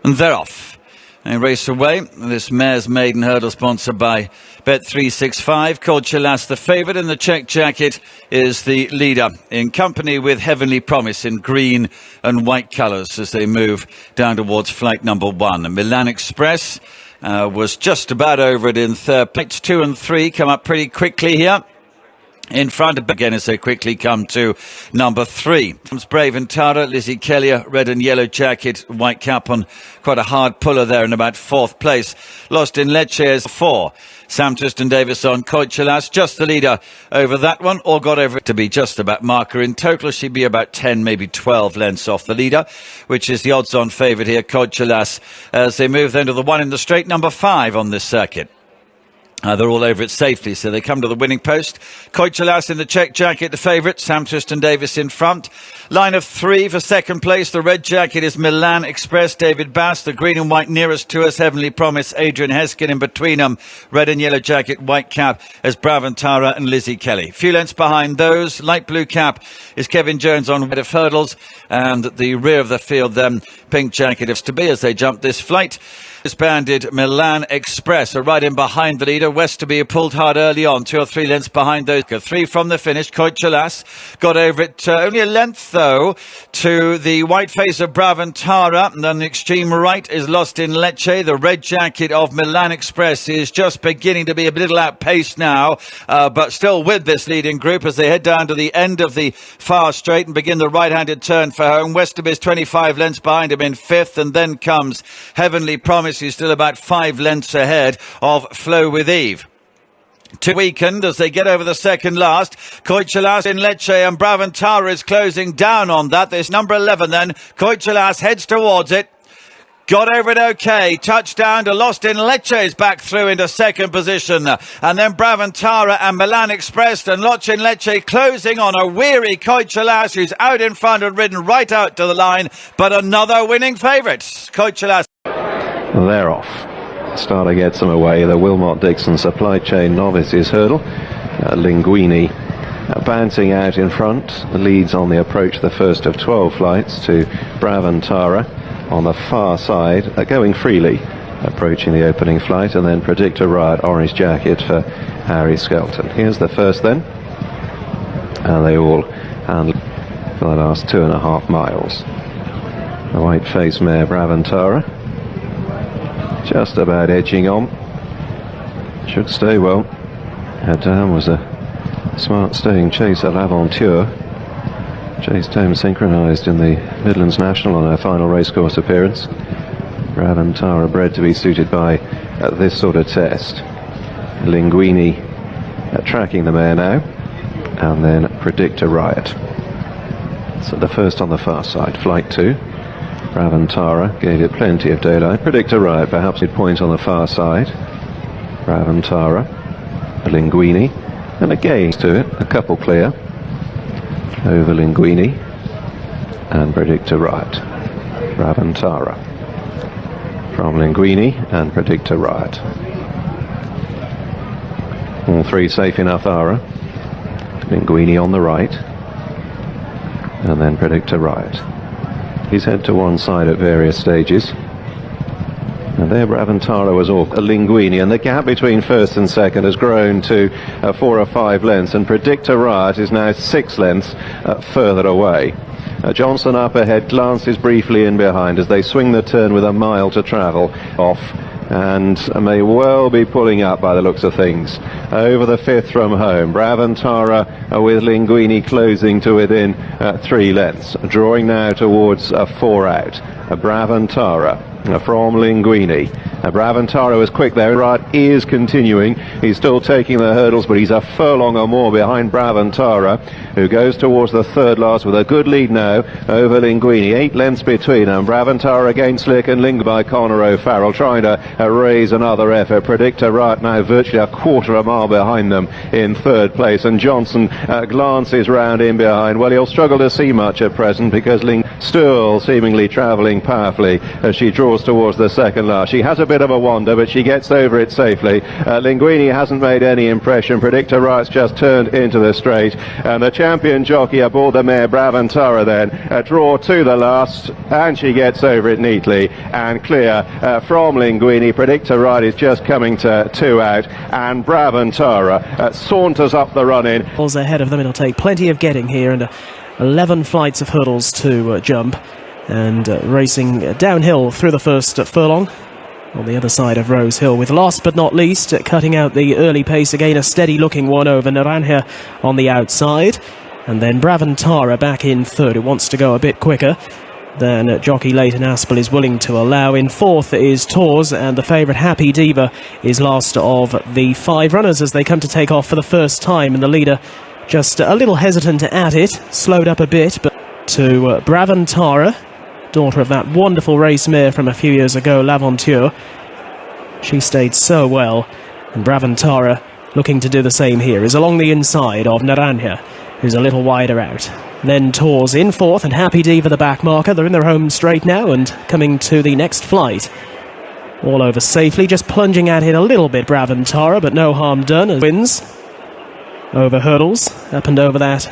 And they're off. They race away. This mare's maiden hurdle sponsored by Bet365. Called Chilas the favourite, and the check jacket is the leader in company with Heavenly Promise in green and white colours as they move down towards flight number 1. And Milan Express was just about over it in third. Flights 2 and 3 come up pretty quickly here. In front of again as they quickly come to number 3. Comes Braventara, Lizzie Kelly, red and yellow jacket, white cap on quite a hard puller there in about 4th place. Lost in Leche is 4. Sam Tristan Davis on Koichalas, just the leader over that one. All got over it to be just about marker. In total, she'd be about 10, maybe 12 lengths off the leader, which is the odds-on favourite here, Koichalas, as they move then to the 1 in the straight, number 5 on this circuit. They're all over it safely, so they come to the winning post. Koichalas in the check jacket, the favourite. Sam Tristan Davis in front. Line of 3 for second place. The red jacket is Milan Express, David Bass. The green and white nearest to us, Heavenly Promise, Adrian Heskin. In between them, red and yellow jacket, white cap as Braventara and Lizzie Kelly. Few lengths behind those. Light blue cap is Kevin Jones on red of hurdles. And at the rear of the field then, pink jacket is to be as they jump this flight. Disbanded Milan Express are right in behind the leader. Westerby pulled hard early on, 2 or 3 lengths behind those. 3 from the finish. Koichalas got over it only a length though to the white face of Braventara, and then the extreme right is Lost in Leche. The red jacket of Milan Express is just beginning to be a little outpaced now, but still with this leading group as they head down to the end of the far straight and begin the right-handed turn for home. Westerby is 25 lengths behind him in 5th, and then comes Heavenly Promise. He's still about 5 lengths ahead of Flow with Eve. To weakened as they get over the second last. Koichalas in Leche, and Braventara is closing down on that. There's number 11 then. Koichalas heads towards it. Got over it okay. Touchdown to Lost in Leche, back through into second position. And then Braventara and Milan Express and Lost in Leche closing on a weary Koichalas, who's out in front and ridden right out to the line. But another winning favourite. Koichalas. They're off. Starter gets them away. The Wilmot Dixon Supply Chain Novices Hurdle. Linguini bouncing out in front. Leads on the approach, the first of 12 flights, to Braventara on the far side, going freely, approaching the opening flight, and then Predictor Riot, orange jacket for Harry Skelton. Here's the first then. And they all handle for the last 2.5 miles. The white-faced mare Braventara just about edging on. Should stay well. Her dam was a smart staying chase at L'Aventure. Chased home synchronised in the Midlands National on her final racecourse appearance. Braventara bred to be suited by this sort of test. Linguini tracking the mare now. And then Predictor Riot. So the first on the far side, flight 2. Braventara gave it plenty of daylight. Predictor Riot perhaps he'd point on the far side. Braventara, Linguini, and a gaze to it, a couple clear over Linguini and Predictor Riot. Braventara from Linguini and Predictor Riot. All 3 safe enough are Linguini on the right and then Predictor Riot. He's head to one side at various stages. And there Braventara was all Linguini, and the gap between first and second has grown to 4 or 5 lengths, and Predictor Riot is now 6 lengths further away. Johnson up ahead, glances briefly in behind as they swing the turn with a mile to travel off, and may well be pulling up by the looks of things. Over the 5th from home, Braventara with Linguini closing to within 3 lengths, drawing now towards 4 out. Braventara from Linguini. Braventara was quick there. Riot is continuing. He's still taking the hurdles, but he's a furlong or more behind Braventara, who goes towards the third last with a good lead now over Linguini. 8 lengths between them. Braventara again slick and linked by Conor O'Farrell, trying to raise another effort. Predictor Riot now virtually a quarter of a mile behind them in 3rd place, and Johnson glances round in behind. Well, he'll struggle to see much at present because Ling still seemingly travelling powerfully as she draws towards the second last. She has a bit of a wander, but she gets over it safely. Linguini hasn't made any impression. Predictor Right's just turned into the straight, and the champion jockey aboard the mare Braventara then a draw to the last, and she gets over it neatly and clear from Linguini. Predictor Right is just coming to 2 out, and Braventara saunters up the run-in. Ahead of them, it'll take plenty of getting here, and 11 flights of hurdles to jump, and racing downhill through the first furlong on the other side of Rose Hill, with last but not least cutting out the early pace again, a steady looking one over Naranja on the outside, and then Braventara back in third, who wants to go a bit quicker than jockey Leighton Aspel is willing to allow. In fourth is Tours, and the favourite Happy Diva is last of the 5 runners as they come to take off for the first time, and the leader just a little hesitant at it, slowed up a bit, but to Braventara, daughter of that wonderful race mare from a few years ago, L'Aventure. She stayed so well, and Braventara, looking to do the same here, is along the inside of Naranja, who's a little wider out. Then Tours in fourth, and Happy Diva the back marker. They're in their home straight now and coming to the next flight. All over safely, just plunging at it a little bit, Braventara, but no harm done as wins over hurdles, up and over that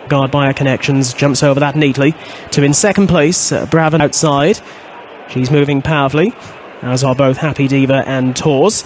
guard by connections, jumps over that neatly to in second place Braventara outside. She's moving powerfully, as are both Happy Diva and Tours,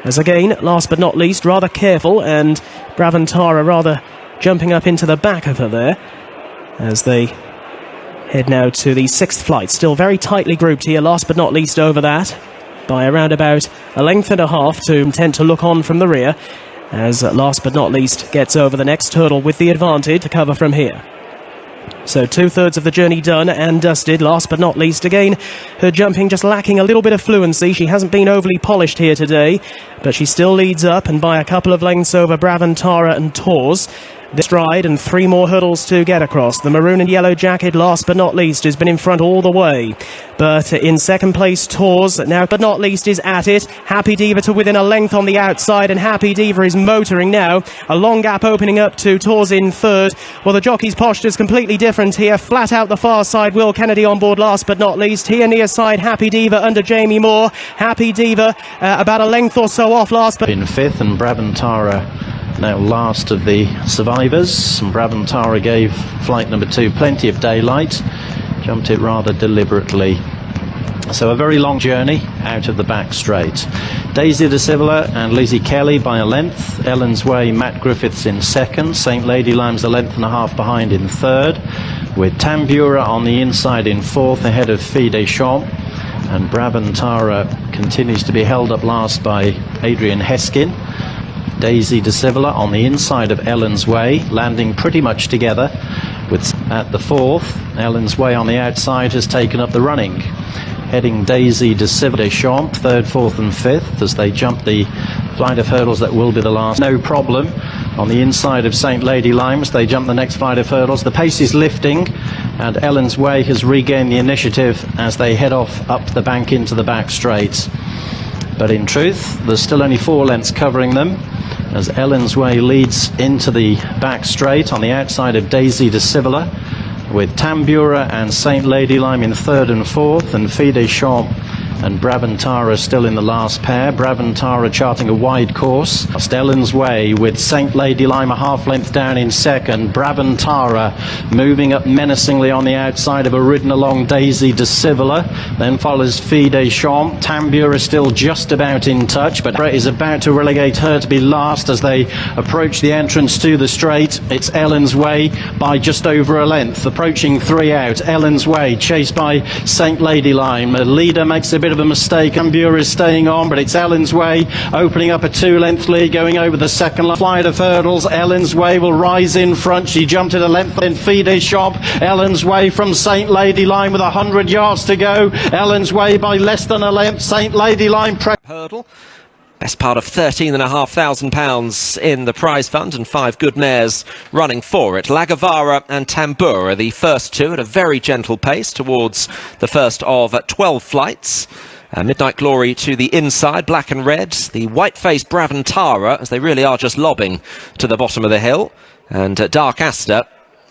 as again, last but not least, rather careful, and Braventara rather jumping up into the back of her there as they head now to the 6th flight. Still very tightly grouped here, last but not least over that by around about a length and a half, to intent to look on from the rear, as last but not least gets over the next hurdle with the advantage to cover from here. So 2/3 of the journey done and dusted. Last but not least, again, her jumping just lacking a little bit of fluency. She hasn't been overly polished here today, but she still leads up and by a couple of lengths over Braventara and Tours. The stride and 3 more hurdles to get across. The maroon and yellow jacket, last but not least, has been in front all the way. But in second place, Tours, now but not least, is at it. Happy Diva to within a length on the outside, and Happy Diva is motoring now. A long gap opening up to Tours in third. Well, the jockey's posture is completely different here. Flat out the far side, Will Kennedy on board last but not least. Here near side, Happy Diva under Jamie Moore. Happy Diva about a length or so off last, but in fifth, and Braventara now last of the survivors. And Braventara gave flight number 2 plenty of daylight, jumped it rather deliberately. So a very long journey out of the back straight. Daisy de Sivilla and Lizzie Kelly by a length. Ellen's Way, Matt Griffiths in second. St Lady Lime's a length and a half behind in third, with Tambura on the inside in fourth, ahead of Fille des Champs. And Braventara continues to be held up last by Adrian Heskin. Daisy de Sivilla on the inside of Ellen's Way, landing pretty much together. With at the fourth, Ellen's Way on the outside has taken up the running. Heading Daisy de Sivilla, Deschamps, third, fourth and fifth as they jump the flight of hurdles that will be the last. No problem. On the inside of St Lady Limes, they jump the next flight of hurdles. The pace is lifting, and Ellen's Way has regained the initiative as they head off up the bank into the back straight. But in truth, there's still only 4 lengths covering them, as Ellen's Way leads into the back straight on the outside of Daisy de Sivilla, with Tambura and St Lady Lime in third and fourth, and Fille des Champs and Braventara still in the last pair. Braventara charting a wide course. Ellen's Way with St Lady Lime a half length down in second. Braventara moving up menacingly on the outside of a ridden along Daisy de Sivilla. Then follows Fille des Champs. Tambura still just about in touch, but Bret is about to relegate her to be last as they approach the entrance to the straight. It's Ellen's Way by just over a length, approaching 3 out. Ellen's Way chased by St Lady Lime. The leader makes a bit of a mistake. Tambura is staying on, but it's Ellen's Way opening up a 2-length lead going over the second flight of hurdles. Ellen's Way will rise in front. She jumped at a length in Fille des Champs. Ellen's Way from St Lady Lime with 100 yards to go. Ellen's Way by less than a length. St Lady Lime hurdle. Best part of £13,500 in the prize fund, and 5 good mares running for it. Lagavara and Tambura, the first 2 at a very gentle pace towards the first of 12 flights. Midnight Glory to the inside, black and red. The white-faced Braventara, as they really are just lobbing to the bottom of the hill. And Dark Aster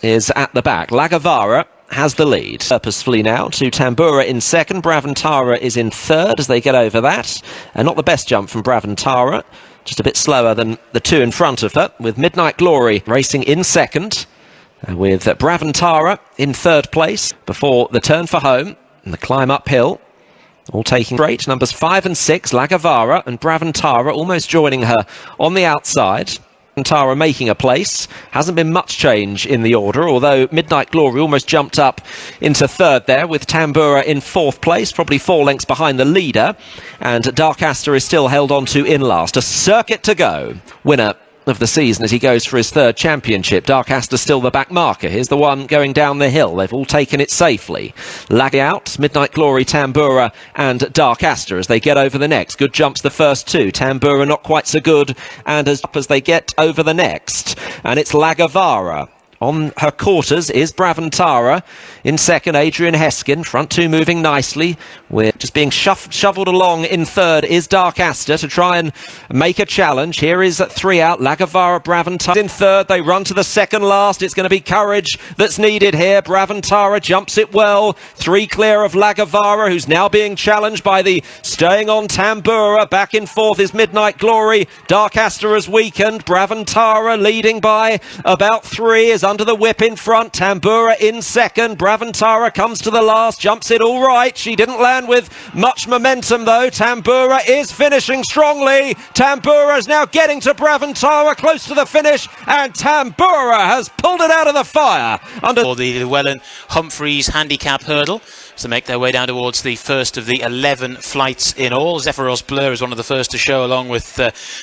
is at the back. Lagavara has the lead. Purposefully now to Tambura in second. Braventara is in third as they get over that. Not the best jump from Braventara, just a bit slower than the two in front of her, with Midnight Glory racing in second, with Braventara in third place before the turn for home and the climb uphill. All taking straight. Numbers 5 and 6, Lagavara and Braventara almost joining her on the outside. Tara making a place. Hasn't been much change in the order, although Midnight Glory almost jumped up into third there, with Tambura in fourth place, probably 4 lengths behind the leader, and Dark Aster is still held on to in last. A circuit to go. Winner of the season as he goes for his third championship. Dark Aster still the back marker. Here's the one going down the hill. They've all taken it safely. Lag out, Midnight Glory, Tambura and Dark Aster as they get over the next. Good jumps the first two. Tambura not quite so good, and as they get over the next. And it's Lagavara. On her quarters is Braventara. In second, Adrian Heskin. Front two moving nicely. We're just being shoveled along. In third is Dark Aster to try and make a challenge. Here is 3 out. Lagavara, Braventara. In third, they run to the second last. It's going to be courage that's needed here. Braventara jumps it well. 3 clear of Lagavara, who's now being challenged by the staying on Tambura. Back in fourth is Midnight Glory. Dark Aster has weakened. Braventara leading by about 3 is under the whip in front. Tambura in second. Braventara comes to the last, jumps it all right. She didn't land with much momentum though. Tambura is finishing strongly. Tambura is now getting to Braventara, close to the finish, and Tambura has pulled it out of the fire. For the Llewellyn Humphreys handicap hurdle, to make their way down towards the first of the 11 flights in all. Zephyros Blur is one of the first to show, along with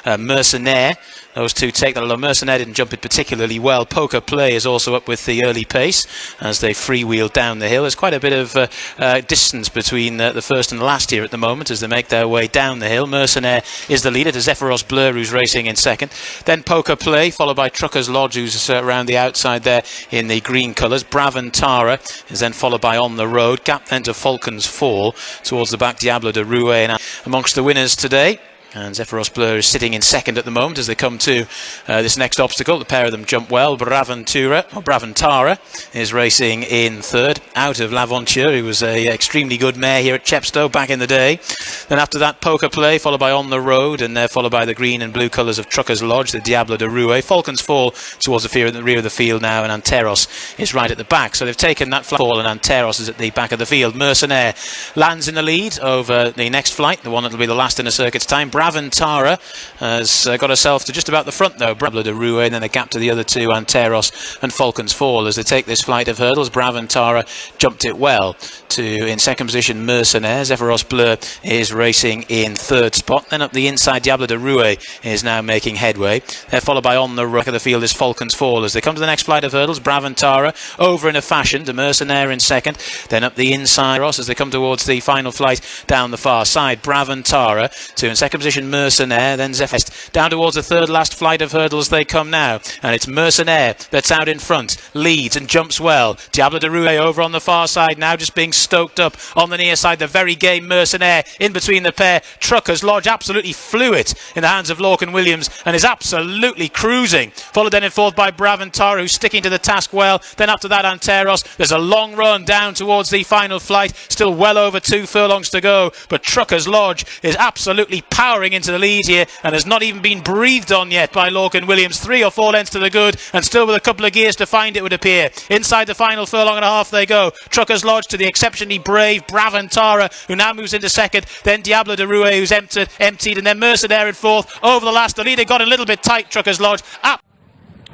Mercenaire. Those two take that, although Mercenaire didn't jump it particularly well. Poker Play is also up with the early pace as they freewheel down the hill. There's quite a bit of distance between the first and last here at the moment as they make their way down the hill. Mercenaire is the leader to Zephyros Blur, who's racing in second. Then Poker Play, followed by Trucker's Lodge, who's around the outside there in the green colours. Braventara is then followed by On the Road. Gap then to Falcon's Fall. Towards the back, Diablo de Roue. And amongst the winners today, and Zephyros Blur is sitting in second at the moment as they come to this next obstacle. The pair of them jump well. Braventara is racing in third, out of L'Aventure, who was a extremely good mare here at Chepstow back in the day. Then after that, Poker Play, followed by On the Road, and followed by the green and blue colours of Trucker's Lodge, the Diablo de Roue. Falcon's Fall towards the rear of the field now, and Anteros is right at the back. So they've taken that fall, and Anteros is at the back of the field. Mercenaire lands in the lead over the next flight, the one that will be the last in a circuit's time. Braventara has got herself to just about the front though. Diablo de Roue, and then a gap to the other two, Anteros and Falcon's Fall, as they take this flight of hurdles. Braventara jumped it well to, in second position, Mercenaire. Zephyros Blur is racing in third spot. Then up the inside, Diablo de Roue is now making headway. They're followed by On the Rock of the field is Falcon's Fall. As they come to the next flight of hurdles, Braventara over in a fashion to Mercenaire in second. Then up the inside, Ross, as they come towards the final flight down the far side. Braventara to, in second position, Mercenaire, then Zephyrist. Down towards the third last flight of hurdles they come now, and it's Mercenaire that's out in front, leads and jumps well. Diablo de Roue over on the far side now, just being stoked up on the near side. The very game Mercenaire in between the pair. Trucker's Lodge absolutely flew it in the hands of Lorcan Williams and is absolutely cruising. Followed then in fourth by Braventara, who's sticking to the task well. Then after that, Anteros. There's a long run down towards the final flight, still well over 2 furlongs to go, but Trucker's Lodge is absolutely powering into the lead here and has not even been breathed on yet by Lorcan Williams. 3 or 4 lengths to the good, and still with a couple of gears to find, it would appear. Inside the final furlong and a half they go. Trucker's Lodge to the exceptionally brave Braventara, who now moves into second. Then Diablo de Roue, who's emptied, and then Mercenaire in fourth. Over the last, the leader got a little bit tight, Trucker's Lodge.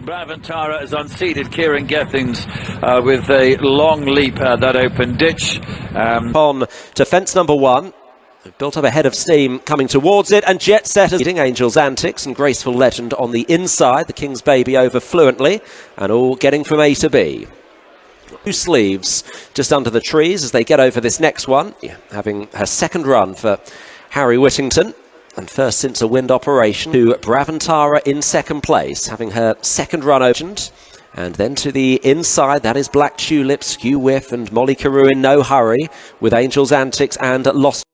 Braventara has unseated Cieran Gethings with a long leap that open ditch. On to fence number 1. They've built up a head of steam coming towards it, and Jet Setters leading. Angel's Antics and Graceful Legend on the inside. The King's Baby over fluently, and all getting from A to B. 2 sleeves just under the trees as they get over this next one, having her second run for Harry Whittington, and first since a wind operation. To Braventara in second place, having her second run opened. And then to the inside, that is Black Tulip, Skew Whiff and Molly Carew in no hurry, with Angel's Antics and Lost.